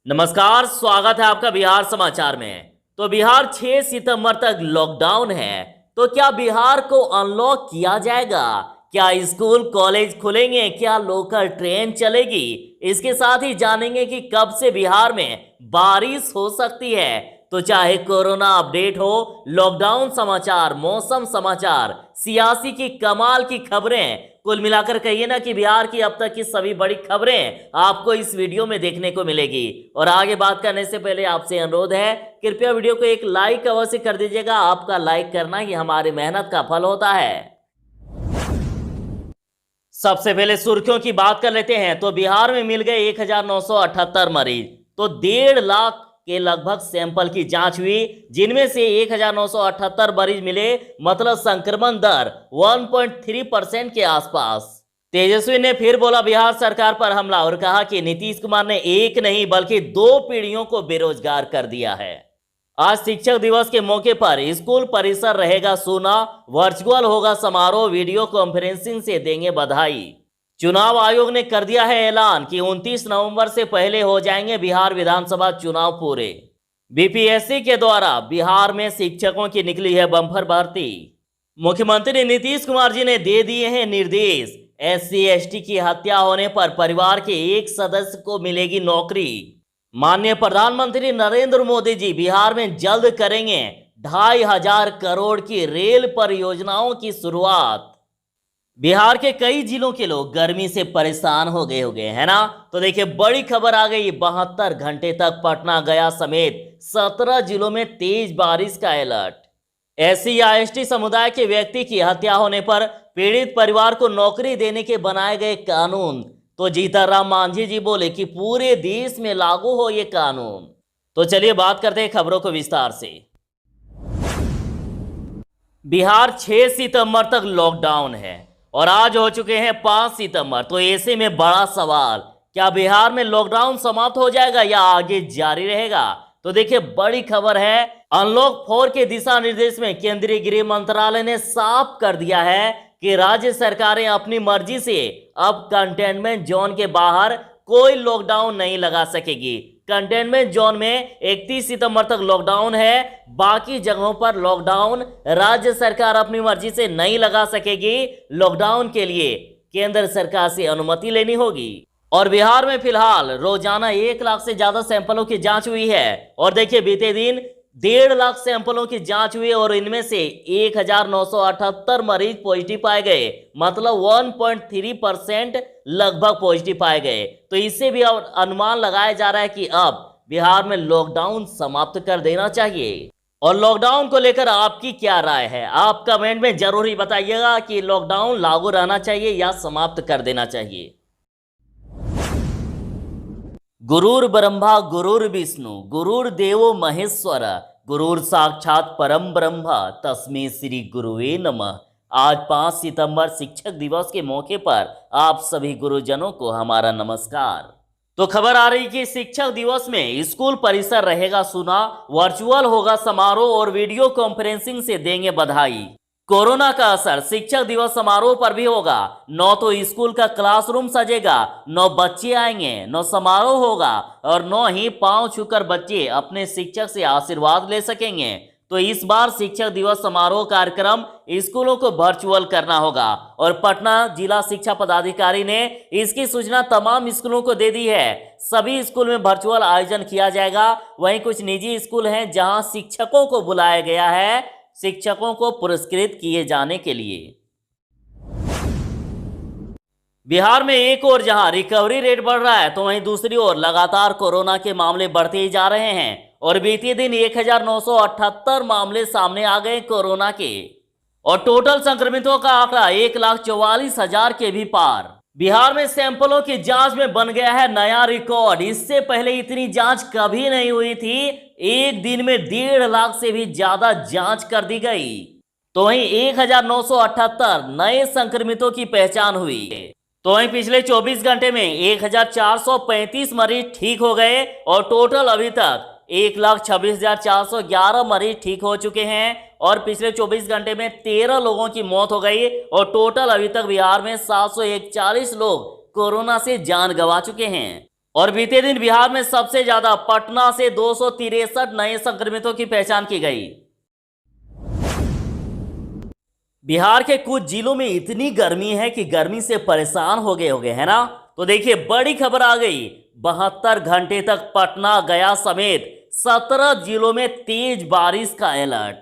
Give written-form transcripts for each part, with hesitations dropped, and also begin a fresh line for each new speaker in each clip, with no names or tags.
नमस्कार, स्वागत है आपका बिहार समाचार में। तो बिहार 6 सितंबर तक लॉकडाउन है। तो क्या बिहार को अनलॉक किया जाएगा? क्या स्कूल कॉलेज खुलेंगे? क्या लोकल ट्रेन चलेगी? इसके साथ ही जानेंगे कि कब से बिहार में बारिश हो सकती है। तो चाहे कोरोना अपडेट हो, लॉकडाउन समाचार, मौसम समाचार, सियासी की कमाल की खबरें, कुल मिलाकर कहिए ना कि बिहार की अब तक की सभी बड़ी खबरें आपको इस वीडियो में देखने को मिलेगी। और आगे बात करने से पहले आपसे अनुरोध है, कृपया वीडियो को एक लाइक अवश्य कर दीजिएगा। आपका लाइक करना ही हमारी मेहनत का फल होता है। सबसे पहले सुर्खियों की बात कर लेते हैं। तो बिहार में मिल गए 1978 मरीज। तो 1.5 लाख के लगभग सैंपल की जांच हुई, जिनमें से 1978 मरीज मिले, मतलब संक्रमण दर 1.3% के आसपास। तेजस्वी ने फिर बोला बिहार सरकार पर हमला और कहा कि नीतीश कुमार ने एक नहीं बल्कि 2 पीढ़ियों को बेरोजगार कर दिया है। आज शिक्षक दिवस के मौके पर स्कूल परिसर रहेगा सूना, वर्चुअल होगा समारोह, वीडियो कॉन्फ्रेंसिंग से देंगे बधाई। चुनाव आयोग ने कर दिया है ऐलान कि 29 नवंबर से पहले हो जाएंगे बिहार विधानसभा चुनाव पूरे। बीपीएससी के द्वारा बिहार में शिक्षकों की निकली है बम्पर भर्ती। मुख्यमंत्री नीतीश कुमार जी ने दे दिए हैं निर्देश, SC ST की हत्या होने पर परिवार के एक सदस्य को मिलेगी नौकरी। माननीय प्रधानमंत्री नरेंद्र मोदी जी बिहार में जल्द करेंगे 2,500 करोड़ की रेल परियोजनाओं की शुरुआत। बिहार के कई जिलों के लोग गर्मी से परेशान हो गए है ना। तो देखिए, बड़ी खबर आ गई। 72 घंटे तक पटना, गया समेत 17 जिलों में तेज बारिश का अलर्ट। SC या ST समुदाय के व्यक्ति की हत्या होने पर पीड़ित परिवार को नौकरी देने के बनाए गए कानून। तो जीतनराम मांझी जी बोले कि पूरे देश में लागू हो ये कानून। तो चलिए बात करते हैं खबरों को विस्तार से। बिहार 6 सितंबर तक लॉकडाउन है और आज हो चुके हैं 5 सितंबर। तो ऐसे में बड़ा सवाल, क्या बिहार में लॉकडाउन समाप्त हो जाएगा या आगे जारी रहेगा? तो देखिए, बड़ी खबर है। अनलॉक 4 के दिशा निर्देश में केंद्रीय गृह मंत्रालय ने साफ कर दिया है कि राज्य सरकारें अपनी मर्जी से अब कंटेनमेंट जोन के बाहर कोई लॉकडाउन नहीं लगा सकेगी। कंटेनमेंट जोन में 31 सितंबर तक लॉकडाउन है। बाकी जगहों पर लॉकडाउन राज्य सरकार अपनी मर्जी से नहीं लगा सकेगी। लॉकडाउन के लिए केंद्र सरकार से अनुमति लेनी होगी। और बिहार में फिलहाल रोजाना 1 लाख से ज्यादा सैंपलों की जांच हुई है। और देखिए, बीते दिन 1.5 लाख सैंपलों की जांच हुई और इनमें से 1978 मरीज पॉजिटिव पाए गए, मतलब 1.3% लगभग पॉजिटिव पाए गए। तो इससे भी अनुमान लगाया जा रहा है कि अब बिहार में लॉकडाउन समाप्त कर देना चाहिए। और लॉकडाउन को लेकर आपकी क्या राय है? आप कमेंट में जरूर ही बताइएगा कि लॉकडाउन लागू रहना चाहिए या समाप्त कर देना चाहिए। गुरुर् ब्रह्मा गुरुर् विष्णु गुरुर्देवो महेश्वर गुरुर् साक्षात परम ब्रह्म तस्मै श्री गुरुवे नमः। आज 5 सितंबर शिक्षक दिवस के मौके पर आप सभी गुरुजनों को हमारा नमस्कार। तो खबर आ रही कि शिक्षक दिवस में स्कूल परिसर रहेगा सूना, वर्चुअल होगा समारोह और वीडियो कॉन्फ्रेंसिंग से देंगे बधाई। कोरोना का असर शिक्षक दिवस समारोह पर भी होगा। न तो स्कूल का क्लासरूम सजेगा, न बच्चे आएंगे, न समारोह होगा और न ही पांव छूकर बच्चे अपने शिक्षक से आशीर्वाद ले सकेंगे। तो इस बार शिक्षक दिवस समारोह कार्यक्रम स्कूलों को वर्चुअल करना होगा और पटना जिला शिक्षा पदाधिकारी ने इसकी सूचना तमाम स्कूलों को दे दी है। सभी स्कूल में वर्चुअल आयोजन किया जाएगा। वहीं कुछ निजी स्कूल हैं जहां शिक्षकों को बुलाया गया है, शिक्षकों को पुरस्कृत किए जाने के लिए। बिहार में एक ओर जहां रिकवरी रेट बढ़ रहा है, तो वहीं दूसरी ओर लगातार कोरोना के मामले बढ़ते ही जा रहे हैं और बीते दिन 1978 मामले सामने आ गए कोरोना के और टोटल संक्रमितों का आंकड़ा 1,44,000 के भी पार। बिहार में सैंपलों की जांच में बन गया है नया रिकॉर्ड। इससे पहले इतनी जांच कभी नहीं हुई थी। एक दिन में 1.5 लाख से भी ज्यादा जांच कर दी गई। तो वहीं 1,978 नए संक्रमितों की पहचान हुई। तो वहीं पिछले 24 घंटे में 1,435 मरीज ठीक हो गए और टोटल अभी तक 1,26,411 मरीज ठीक हो चुके हैं और पिछले 24 घंटे में 13 लोगों की मौत हो गई और टोटल अभी तक बिहार में 741 लोग कोरोना से जान गंवा चुके हैं। और बीते दिन बिहार में सबसे ज्यादा पटना से 263 नए संक्रमितों की पहचान की गई। बिहार के कुछ जिलों में इतनी गर्मी है कि गर्मी से परेशान हो गए है ना। तो देखिए बड़ी खबर आ गई, 72 घंटे तक पटना गया समेत 17 जिलों में तेज बारिश का अलर्ट।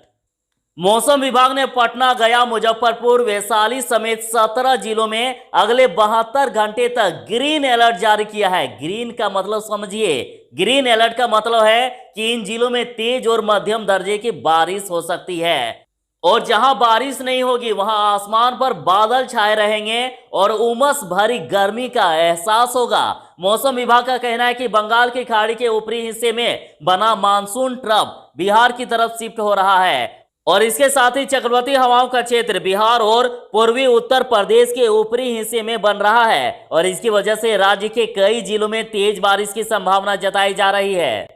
मौसम विभाग ने पटना, गया, मुजफ्फरपुर, वैशाली समेत 17 जिलों में अगले 72 घंटे तक ग्रीन अलर्ट जारी किया है। ग्रीन का मतलब समझिए, ग्रीन अलर्ट का मतलब है कि इन जिलों में तेज और मध्यम दर्जे की बारिश हो सकती है, और जहां बारिश नहीं होगी वहां आसमान पर बादल छाए रहेंगे और उमस भरी गर्मी का एहसास होगा। मौसम विभाग का कहना है कि बंगाल की खाड़ी के ऊपरी हिस्से में बना मानसून ट्रफ बिहार की तरफ शिफ्ट हो रहा है, और इसके साथ ही चक्रवाती हवाओं का क्षेत्र बिहार और पूर्वी उत्तर प्रदेश के ऊपरी हिस्से में बन रहा है, और इसकी वजह से राज्य के कई जिलों में तेज बारिश की संभावना जताई जा रही है।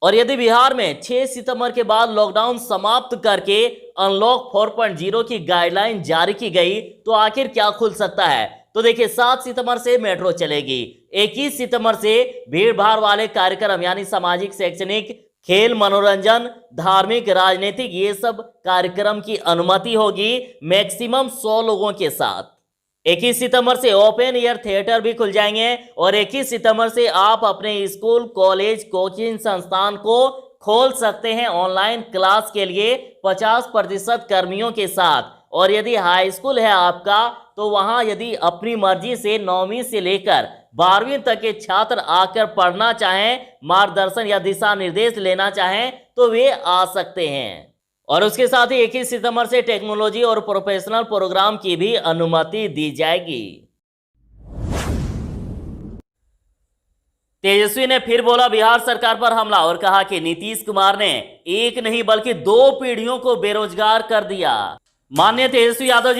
और यदि बिहार में 6 सितंबर के बाद लॉकडाउन समाप्त करके अनलॉक 4.0 की गाइडलाइन जारी की गई तो आखिर क्या खुल सकता है। तो देखिए 7 सितंबर से मेट्रो चलेगी, 21 सितंबर से भीड़ भाड़ वाले कार्यक्रम यानी सामाजिक, शैक्षणिक, खेल, मनोरंजन, धार्मिक, राजनीतिक ये सब कार्यक्रम की अनुमति होगी मैक्सिमम 100 लोगों के साथ। 21 सितंबर से ओपन एयर थिएटर भी खुल जाएंगे, और 21 सितंबर से आप अपने स्कूल, कॉलेज, कोचिंग संस्थान को खोल सकते हैं ऑनलाइन क्लास के लिए 50% कर्मियों के साथ। और यदि हाई स्कूल है आपका तो वहां यदि अपनी मर्जी से 9वीं से लेकर 12वीं तक के छात्र आकर पढ़ना चाहें, मार्गदर्शन या दिशा निर्देश लेना चाहें तो वे आ सकते हैं। और उसके साथ ही 21 सितंबर से टेक्नोलॉजी और प्रोफेशनल प्रोग्राम की भी अनुमति दी जाएगी। तेजस्वी ने फिर बोला बिहार सरकार पर हमला और कहा कि नीतीश कुमार ने एक नहीं बल्कि 2 पीढ़ियों को बेरोजगार कर दिया। माननीय तेजस्वी यादव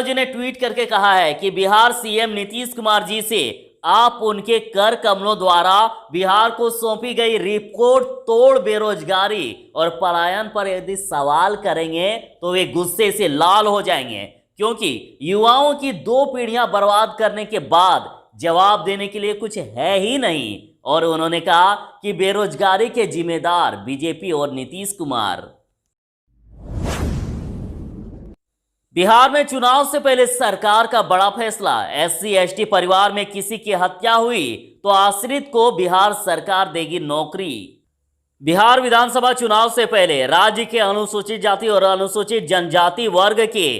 जी ने ट्वीट करके कहा है कि बिहार सीएम नीतीश कुमार जी से आप उनके कर कमलों द्वारा बिहार को सौंपी गई रिकॉर्ड तोड़ बेरोजगारी और पलायन पर यदि सवाल करेंगे तो वे गुस्से से लाल हो जाएंगे, क्योंकि युवाओं की 2 पीढ़ियां बर्बाद करने के बाद जवाब देने के लिए कुछ है ही नहीं। और उन्होंने कहा कि बेरोजगारी के जिम्मेदार बीजेपी और नीतीश कुमार। बिहार में चुनाव से पहले सरकार का बड़ा फैसला, SC/ST परिवार में किसी की हत्या हुई तो आश्रित को बिहार सरकार देगी नौकरी। बिहार विधानसभा चुनाव से पहले राज्य के अनुसूचित जाति और अनुसूचित जनजाति वर्ग के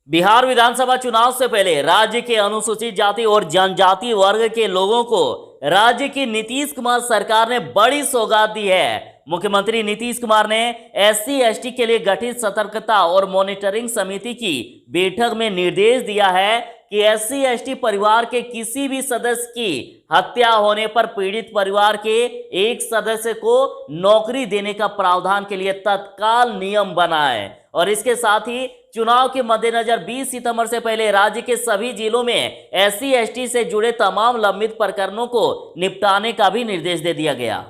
बिहार विधानसभा चुनाव से पहले राज्य के अनुसूचित जाति और जनजाति वर्ग के लोगों को राज्य की नीतीश कुमार सरकार ने बड़ी सौगात दी है। मुख्यमंत्री नीतीश कुमार ने SC/ST के लिए गठित सतर्कता और मॉनिटरिंग समिति की बैठक में निर्देश दिया है कि SC/ST परिवार के किसी भी सदस्य की हत्या होने पर पीड़ित परिवार के एक सदस्य को नौकरी देने का प्रावधान के लिए तत्काल नियम बनाए। और इसके साथ ही चुनाव के मद्देनजर 20 सितंबर से पहले राज्य के सभी जिलों में SC/ST से जुड़े तमाम लंबित प्रकरणों को निपटाने का भी निर्देश दे दिया गया।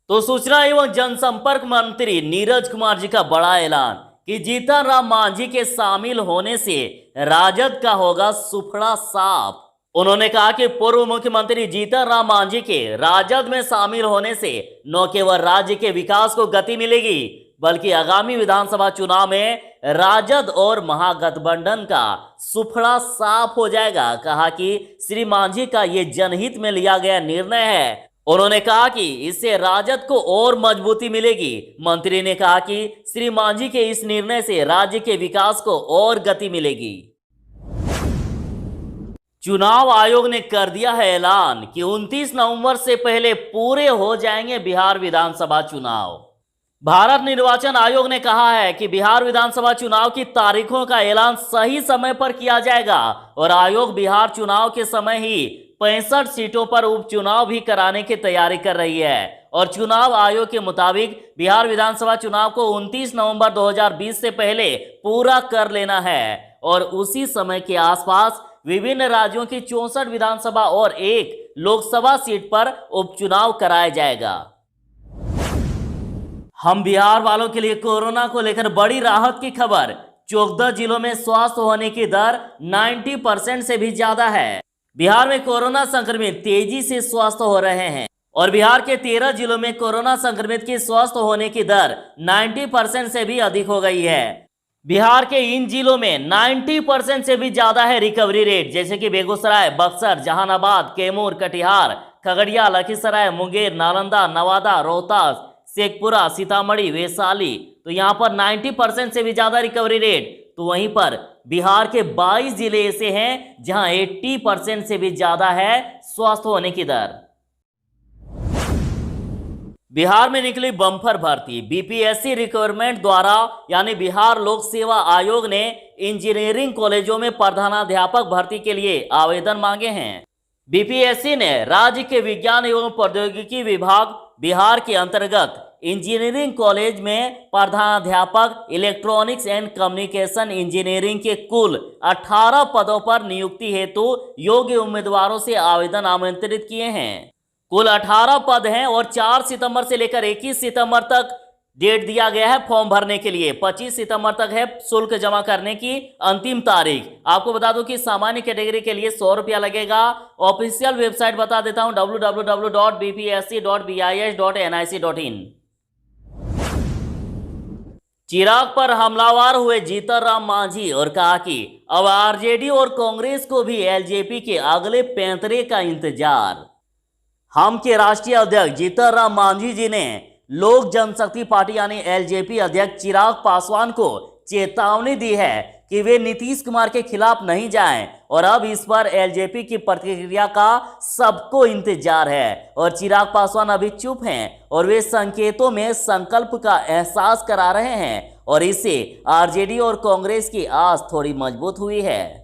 तो सूचना एवं जनसंपर्क मंत्री नीरज कुमार जी का बड़ा ऐलान कि जीतन राम मांझी के शामिल होने से राजद का होगा सुफड़ा साफ। उन्होंने कहा कि पूर्व मुख्यमंत्री जीतन राम मांझी के राजद में शामिल होने से न केवल राज्य के विकास को गति मिलेगी बल्कि आगामी विधानसभा चुनाव में राजद और महागठबंधन का सुफड़ा साफ हो जाएगा। कहा कि श्री मांझी का ये जनहित में लिया गया निर्णय है। उन्होंने कहा कि इससे राजद को और मजबूती मिलेगी। मंत्री ने कहा कि श्री मांझी के इस निर्णय से राज्य के विकास को और गति मिलेगी। चुनाव आयोग ने कर दिया है ऐलान कि 29 नवंबर से पहले पूरे हो जाएंगे बिहार विधानसभा चुनाव। भारत निर्वाचन आयोग ने कहा है कि बिहार विधानसभा चुनाव की तारीखों का ऐलान सही समय पर किया जाएगा और आयोग बिहार चुनाव के समय ही 65 सीटों पर उपचुनाव भी कराने की तैयारी कर रही है। और चुनाव आयोग के मुताबिक बिहार विधानसभा चुनाव को 29 नवंबर 2020 से पहले पूरा कर लेना है और उसी समय के आसपास विभिन्न राज्यों की 64 विधानसभा और 1 लोकसभा सीट पर उपचुनाव कराया जाएगा। हम बिहार वालों के लिए कोरोना को लेकर बड़ी राहत की खबर। 14 जिलों में स्वस्थ होने की दर 90% से भी ज्यादा है। बिहार में कोरोना संक्रमित तेजी से स्वस्थ हो रहे हैं और बिहार के 13 जिलों में कोरोना संक्रमित की स्वस्थ होने की दर 90% से भी अधिक हो गई है। बिहार के इन जिलों में 90% से भी ज्यादा है रिकवरी रेट, जैसे कि बेगूसराय, बक्सर, जहानाबाद, कैमूर, कटिहार, खगड़िया, लखीसराय, मुंगेर, नालंदा, नवादा, रोहतास, शेखपुरा, सीतामढ़ी, वैशाली। तो यहाँ पर 90% से भी ज्यादा रिकवरी रेट। तो वहीं पर बिहार के 22 जिले ऐसे हैं जहां 80% से भी ज्यादा है स्वस्थ होने की दर। बिहार में निकली बम्पर भर्ती। बीपीएससी रिक्वायरमेंट द्वारा यानी बिहार लोक सेवा आयोग ने इंजीनियरिंग कॉलेजों में प्रधानाध्यापक भर्ती के लिए आवेदन मांगे हैं। बीपीएससी ने राज्य के विज्ञान एवं प्रौद्योगिकी विभाग बिहार के अंतर्गत इंजीनियरिंग कॉलेज में प्रधानाध्यापक इलेक्ट्रॉनिक्स एंड कम्युनिकेशन इंजीनियरिंग के कुल 18 पदों पर नियुक्ति हेतु योग्य उम्मीदवारों से आवेदन आमंत्रित किए हैं। कुल 18 पद हैं और 4 सितंबर से लेकर 21 सितंबर तक डेट दिया गया है फॉर्म भरने के लिए। 25 सितंबर तक है शुल्क जमा करने की अंतिम तारीख। आपको बता दूं कि सामान्य कैटेगरी के लिए 100 रुपया लगेगा। ऑफिशियल वेबसाइट बता देता हूं www.bpsc.bis.nic.in। चिराग पर हमलावर हुए जीतन राम मांझी और कहा कि अब आरजेडी और कांग्रेस को भी एलजेपी के अगले पैंतरे का इंतजार। हम के राष्ट्रीय अध्यक्ष जीतन राम मांझी जी ने लोक जनशक्ति पार्टी यानी एलजेपी अध्यक्ष चिराग पासवान को चेतावनी दी है कि वे नीतीश कुमार के खिलाफ नहीं जाएं और अब इस पर एलजेपी की प्रतिक्रिया का सबको इंतजार है। और चिराग पासवान अभी चुप हैं और वे संकेतों में संकल्प का एहसास करा रहे हैं और इससे आरजेडी और कांग्रेस की आस थोड़ी मजबूत हुई है।